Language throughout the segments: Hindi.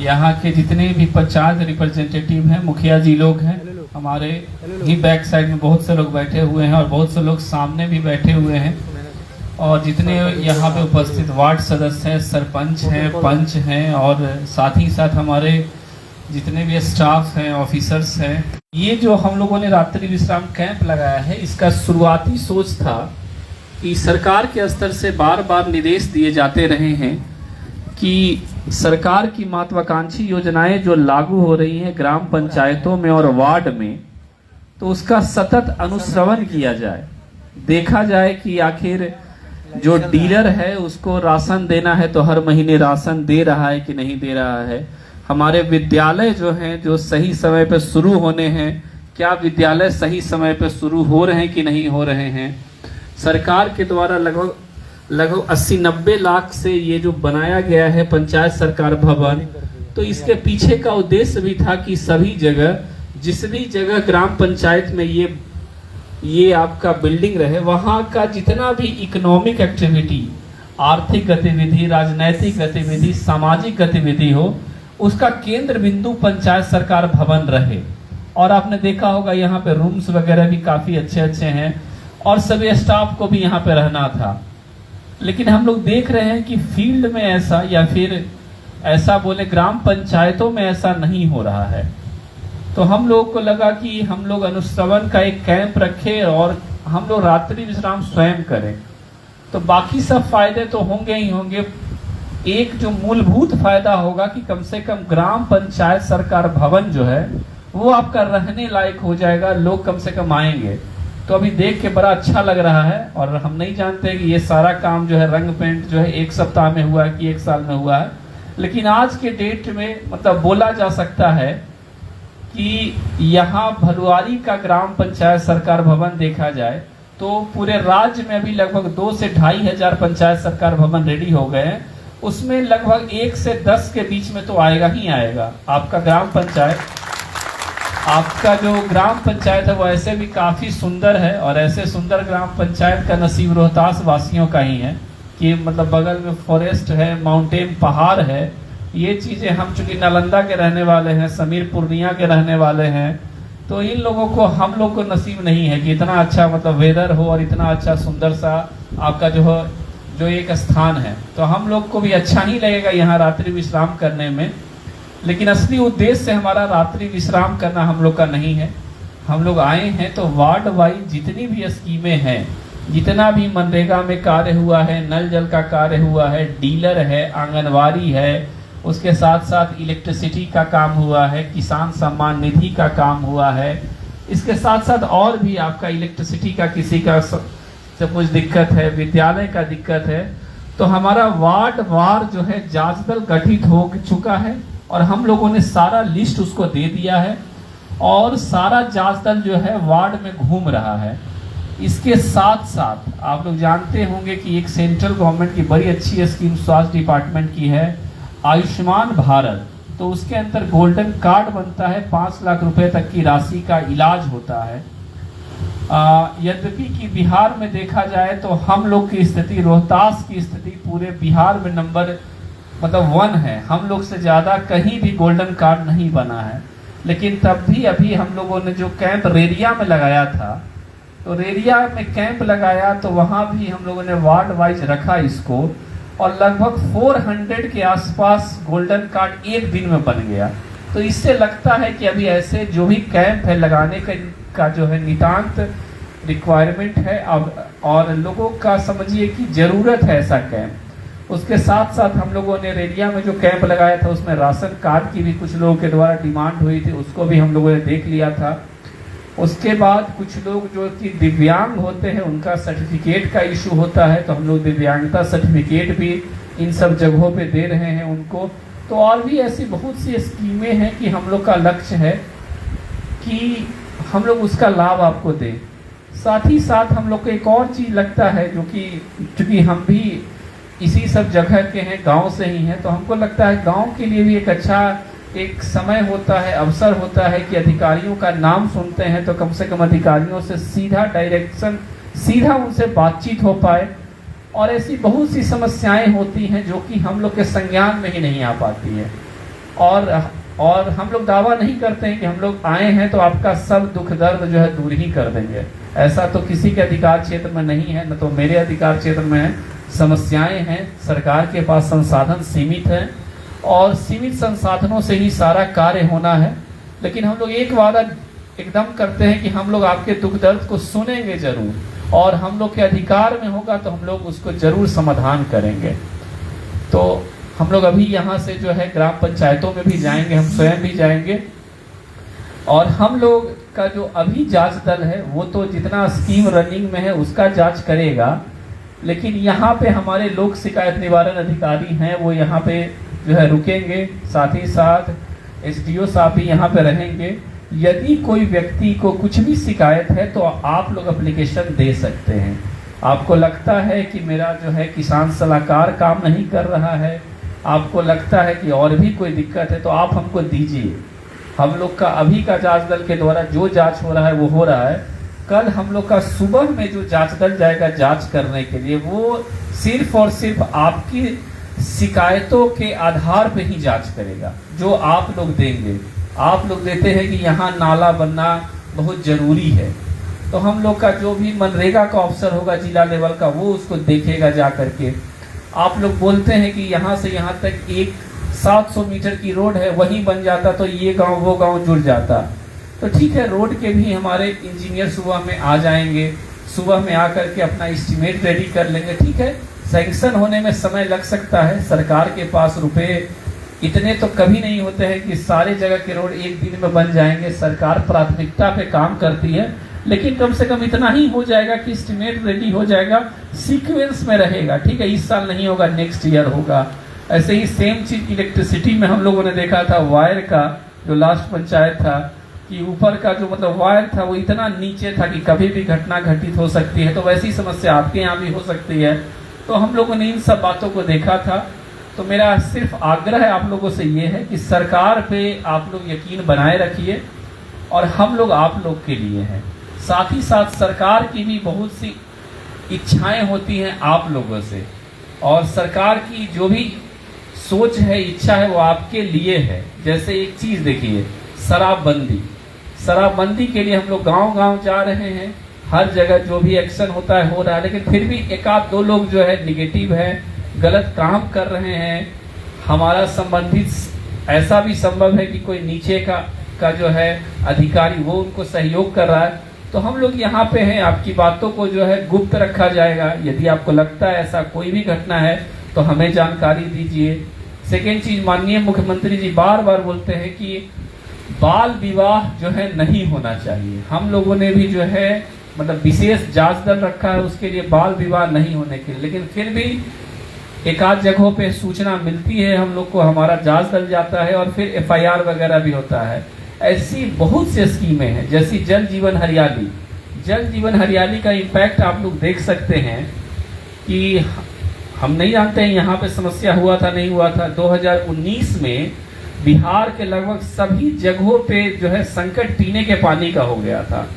यहाँ के जितने भी पंचायत रिप्रेजेंटेटिव हैं, मुखिया जी लोग हैं, हमारे ही बैक साइड में बहुत से लोग बैठे हुए हैं और बहुत से लोग सामने भी बैठे हुए हैं, और जितने यहाँ पे उपस्थित वार्ड सदस्य हैं, सरपंच हैं, पंच हैं, और साथ ही साथ हमारे जितने भी स्टाफ हैं, ऑफिसर्स हैं। ये जो हम लोगों ने रात्रि विश्राम कैंप लगाया है, इसका शुरुआती सोच था कि सरकार के स्तर से बार बार निर्देश दिए जाते रहे हैं कि सरकार की महत्वाकांक्षी योजनाएं जो लागू हो रही हैं ग्राम पंचायतों में और वार्ड में, तो उसका सतत अनुश्रवण किया जाए, देखा जाए कि आखिर जो डीलर है उसको राशन देना है तो हर महीने राशन दे रहा है कि नहीं दे रहा है। हमारे विद्यालय जो हैं, जो सही समय पर शुरू होने हैं, क्या विद्यालय सही समय पर शुरू हो रहे हैं कि नहीं हो रहे हैं। सरकार के द्वारा लगभग 80-90 लाख से ये जो बनाया गया है पंचायत सरकार भवन, तो इसके पीछे का उद्देश्य भी था कि सभी जगह, जिस भी जगह ग्राम पंचायत में ये आपका बिल्डिंग रहे, वहाँ का जितना भी इकोनॉमिक एक्टिविटी, आर्थिक गतिविधि, राजनैतिक गतिविधि, सामाजिक गतिविधि हो, उसका केंद्र बिंदु पंचायत सरकार भवन रहे। और आपने देखा होगा यहाँ पे रूम्स वगैरह भी काफी अच्छे अच्छे हैं और सभी स्टाफ को भी यहाँ पे रहना था। लेकिन हम लोग देख रहे हैं कि फील्ड में ऐसा, या फिर ऐसा बोले ग्राम पंचायतों में ऐसा नहीं हो रहा है। तो हम लोगों को लगा कि हम लोग अनुश्रवण का एक कैंप रखें और हम लोग रात्रि विश्राम स्वयं करें, तो बाकी सब फायदे तो होंगे ही होंगे। एक जो मूलभूत फायदा होगा कि कम से कम ग्राम पंचायत सरकार भवन जो है वो आपका रहने लायक हो जाएगा, लोग कम से कम आएंगे। तो अभी देख के बड़ा अच्छा लग रहा है, और हम नहीं जानते कि ये सारा काम जो है रंग पेंट जो है एक सप्ताह में हुआ है कि एक साल में हुआ है, लेकिन आज के डेट में मतलब बोला जा सकता है कि यहाँ भलुआरी का ग्राम पंचायत सरकार भवन देखा जाए तो पूरे राज्य में अभी लगभग 2 से 2,500 हजार पंचायत सरकार भवन रेडी हो गए हैं। उसमें लगभग 1 से 10 के बीच में तो आएगा ही आएगा। आपका ग्राम पंचायत, आपका जो ग्राम पंचायत है वो ऐसे भी काफी सुंदर है, और ऐसे सुंदर ग्राम पंचायत का नसीब रोहतास वासियों का ही है कि मतलब बगल में फॉरेस्ट है, माउंटेन पहाड़ है। ये चीजें हम चूंकि नालंदा के रहने वाले हैं, समीर पूर्णिया के रहने वाले हैं, तो इन लोगों को, हम लोग को नसीब नहीं है कि इतना अच्छा मतलब वेदर हो और इतना अच्छा सुंदर सा आपका जो एक स्थान है। तो हम लोग को भी अच्छा ही लगेगा यहाँ रात्रि विश्राम करने में। लेकिन असली उद्देश्य हमारा रात्रि विश्राम करना हम लोग का नहीं है। हम लोग आए हैं तो वार्ड वाइज जितनी भी स्कीमें हैं, जितना भी मनरेगा में कार्य हुआ है, नल जल का कार्य हुआ है, डीलर है, आंगनवाड़ी है, उसके साथ साथ इलेक्ट्रिसिटी का काम हुआ है, किसान सम्मान निधि का काम हुआ है, इसके साथ साथ और भी आपका इलेक्ट्रिसिटी का किसी का सब कुछ दिक्कत है, विद्यालय का दिक्कत है, तो हमारा वार्ड वार जो है जांच दल गठित हो चुका है और हम लोगों ने सारा लिस्ट उसको दे दिया है और सारा जांच दल जो है वार्ड में घूम रहा है। इसके साथ साथ आप लोग जानते होंगे कि एक सेंट्रल गवर्नमेंट की बड़ी अच्छी स्कीम स्वास्थ्य डिपार्टमेंट की है, आयुष्मान भारत। तो उसके अंदर गोल्डन कार्ड बनता है, 5 लाख रुपए तक की राशि का इलाज होता है। यद्यपि कि बिहार में देखा जाए तो हम लोग की स्थिति, रोहतास की स्थिति पूरे बिहार में नंबर 1 है। हम लोग से ज़्यादा कहीं भी गोल्डन कार्ड नहीं बना है। लेकिन तब भी अभी हम लोगों ने जो कैंप रेरिया में लगाया था, तो रेरिया में कैंप लगाया तो वहाँ भी हम लोगों ने वार्ड वाइज रखा इसको, और लगभग 400 के आसपास गोल्डन कार्ड एक दिन में बन गया। तो इससे लगता है कि अभी ऐसे जो भी कैंप है लगाने का जो है नितांत रिक्वायरमेंट है अब, और लोगों का समझिए कि ज़रूरत है ऐसा कैंप। उसके साथ साथ हम लोगों ने रेडिया में जो कैंप लगाया था उसमें राशन कार्ड की भी कुछ लोगों के द्वारा डिमांड हुई थी, उसको भी हम लोगों ने देख लिया था। उसके बाद कुछ लोग जो कि दिव्यांग होते हैं उनका सर्टिफिकेट का इशू होता है, तो हम लोग दिव्यांगता सर्टिफिकेट भी इन सब जगहों पे दे रहे हैं उनको। तो और भी ऐसी बहुत सी स्कीमें हैं कि हम लोग का लक्ष्य है कि हम लोग उसका लाभ आपको दें। साथ ही साथ हम लोग को एक और चीज़ लगता है, जो कि चूँकि हम भी इसी सब जगह के हैं, गांव से ही हैं, तो हमको लगता है गांव के लिए भी एक अच्छा एक समय होता है, अवसर होता है कि अधिकारियों का नाम सुनते हैं तो कम से कम अधिकारियों से सीधा डायरेक्शन, सीधा उनसे बातचीत हो पाए। और ऐसी बहुत सी समस्याएं होती हैं जो कि हम लोग के संज्ञान में ही नहीं आ पाती है। और हम लोग दावा नहीं करते हैं कि हम लोग आए हैं तो आपका सब दुख दर्द जो है दूर ही कर देंगे। ऐसा तो किसी के अधिकार क्षेत्र में नहीं है, न तो मेरे अधिकार क्षेत्र में है। समस्याएं हैं, सरकार के पास संसाधन सीमित है और सीमित संसाधनों से ही सारा कार्य होना है। लेकिन हम लोग एक वादा एकदम करते हैं कि हम लोग आपके दुख दर्द को सुनेंगे जरूर, और हम लोग के अधिकार में होगा तो हम लोग उसको जरूर समाधान करेंगे। तो हम लोग अभी यहाँ से जो है ग्राम पंचायतों में भी जाएंगे, हम स्वयं भी जाएंगे, और हम लोग का जो अभी जांच दल है वो तो जितना स्कीम रनिंग में है उसका जांच करेगा, लेकिन यहाँ पे हमारे लोक शिकायत निवारण अधिकारी हैं, वो यहाँ पे जो है रुकेंगे। साथ ही साथ SDO साहब भी यहाँ पे रहेंगे। यदि कोई व्यक्ति को कुछ भी शिकायत है तो आप लोग एप्लीकेशन दे सकते हैं। आपको लगता है कि मेरा जो है किसान सलाहकार काम नहीं कर रहा है, आपको लगता है कि और भी कोई दिक्कत है, तो आप हमको दीजिए। हम लोग का अभी का जांच दल के द्वारा जो जांच हो रहा है वो हो रहा है। कल हम लोग का सुबह में जो जांच दल जाएगा जांच करने के लिए, वो सिर्फ और सिर्फ आपकी शिकायतों के आधार पे ही जांच करेगा जो आप लोग देंगे। आप लोग देते हैं कि यहाँ नाला बनना बहुत जरूरी है, तो हम लोग का जो भी मनरेगा का ऑफिसर होगा जिला लेवल का, वो उसको देखेगा जा करके। आप लोग बोलते हैं कि यहाँ से यहाँ तक एक 700 मीटर की रोड है, वहीं बन जाता तो ये गांव वो गांव जुड़ जाता। तो ठीक है, रोड के भी हमारे इंजीनियर सुबह में आ जाएंगे, सुबह में आकर के अपना एस्टीमेट रेडी कर लेंगे। ठीक है, सैंक्शन होने में समय लग सकता है, सरकार के पास रुपए इतने तो कभी नहीं होते हैं कि सारे जगह के रोड एक दिन में बन जाएंगे। सरकार प्राथमिकता पे काम करती है, लेकिन कम से कम इतना ही हो जाएगा कि एस्टीमेट रेडी हो जाएगा, सीक्वेंस में रहेगा। ठीक है, इस साल नहीं होगा, नेक्स्ट ईयर होगा। ऐसे ही सेम चीज इलेक्ट्रिसिटी में हम लोगों ने देखा था, वायर का जो लास्ट पंचायत था कि ऊपर का जो मतलब वायर था वो इतना नीचे था कि कभी भी घटना घटित हो सकती है। तो वैसी समस्या आपके यहाँ भी हो सकती है। तो हम लोगों ने इन सब बातों को देखा था। तो मेरा सिर्फ आग्रह आप लोगों से ये है कि सरकार पे आप लोग यकीन बनाए रखिए, और हम लोग आप लोग के लिए हैं। साथ ही साथ सरकार की भी बहुत सी इच्छाएं होती हैं आप लोगों से, और सरकार की जो भी सोच है, इच्छा है, वो आपके लिए है। जैसे एक चीज देखिए, शराबबंदी। शराबबंदी के लिए हम लोग गांव-गांव जा रहे हैं, हर जगह जो भी एक्शन होता है हो रहा है, लेकिन फिर भी एक आध दो लोग जो है निगेटिव है, गलत काम कर रहे हैं। हमारा संबंधित ऐसा भी संभव है कि कोई नीचे का जो है अधिकारी वो उनको सहयोग कर रहा है। तो हम लोग यहाँ पे हैं, आपकी बातों को जो है गुप्त रखा जाएगा। यदि आपको लगता है ऐसा कोई भी घटना है तो हमें जानकारी दीजिए। सेकेंड चीज, माननीय मुख्यमंत्री जी बार बार बोलते हैं कि बाल विवाह जो है नहीं होना चाहिए। हम लोगों ने भी जो है मतलब विशेष जांच दल रखा है उसके लिए, बाल विवाह नहीं होने के लिए, लेकिन फिर भी एक आध जगहों पे सूचना मिलती है हम लोग को, हमारा जांच दल जाता है और फिर FIR वगैरह भी होता है। ऐसी बहुत सी स्कीमें हैं, जैसी जल जीवन हरियाली। जल जीवन हरियाली का इम्पैक्ट आप लोग देख सकते हैं कि हम नहीं जानते हैं यहाँ पे समस्या हुआ था नहीं हुआ था। 2019 में बिहार के लगभग सभी जगहों पे जो है संकट पीने के पानी का हो गया था।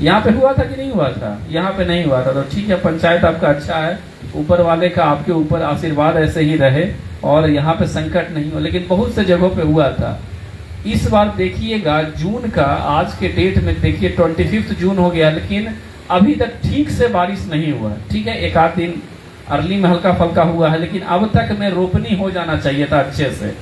यहाँ पे हुआ था कि नहीं हुआ था? यहाँ पे नहीं हुआ था। तो ठीक है, पंचायत आपका अच्छा है, ऊपर वाले का आपके ऊपर आशीर्वाद ऐसे ही रहे और यहाँ पे संकट नहीं हो, लेकिन बहुत से जगहों पे हुआ था। इस बार देखिएगा जून का, आज के डेट में देखिए 25 जून हो गया, लेकिन अभी तक ठीक से बारिश नहीं हुआ। ठीक है, एक आध दिन अर्ली में हल्का फल्का हुआ है, लेकिन अब तक में रोपनी हो जाना चाहिए था अच्छे से।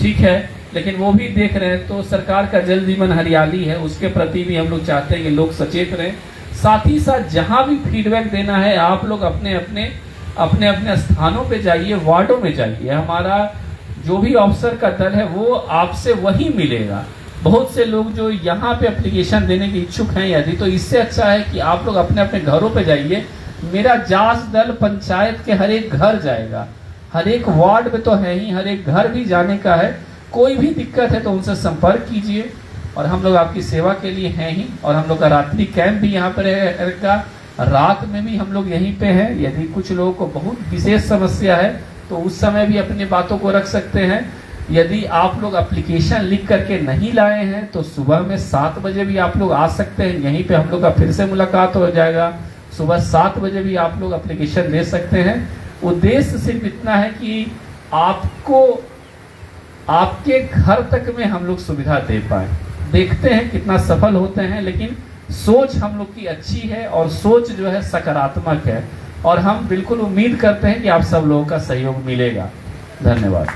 ठीक है, लेकिन वो भी देख रहे हैं। तो सरकार का जल जीवन हरियाली है, उसके प्रति भी हम लोग चाहते हैं कि लोग सचेत रहें। साथ ही साथ जहां भी फीडबैक देना है आप लोग अपने अपने स्थानों पे जाइए, वार्डों में जाइए। हमारा जो भी ऑफिसर का दल है वो आपसे वही मिलेगा। बहुत से लोग जो यहाँ पे एप्लीकेशन देने के इच्छुक हैं यदि, तो इससे अच्छा है कि आप लोग अपने अपने घरों पे जाइए। मेरा जांच दल पंचायत के हर एक घर जाएगा, हर एक वार्ड में तो है ही, हर एक घर भी जाने का है। कोई भी दिक्कत है तो उनसे संपर्क कीजिए, और हम लोग आपकी सेवा के लिए हैं ही। और हम लोग का रात्रि कैंप भी यहाँ पर रहेगा, रात में भी हम लोग यहीं पे हैं। यदि कुछ लोगों को बहुत विशेष समस्या है तो उस समय भी अपनी बातों को रख सकते हैं। यदि आप लोग एप्लीकेशन लिख करके नहीं लाए हैं तो सुबह में 7 बजे भी आप लोग आ सकते हैं। यहीं पे हम लोग का फिर से मुलाकात हो जाएगा। सुबह 7 बजे भी आप लोग एप्लीकेशन दे सकते हैं। उद्देश्य सिर्फ इतना है कि आपको आपके घर तक में हम लोग सुविधा दे पाए। देखते हैं कितना सफल होते हैं, लेकिन सोच हम लोग की अच्छी है और सोच जो है सकारात्मक है, और हम बिल्कुल उम्मीद करते हैं कि आप सब लोगों का सहयोग मिलेगा। धन्यवाद।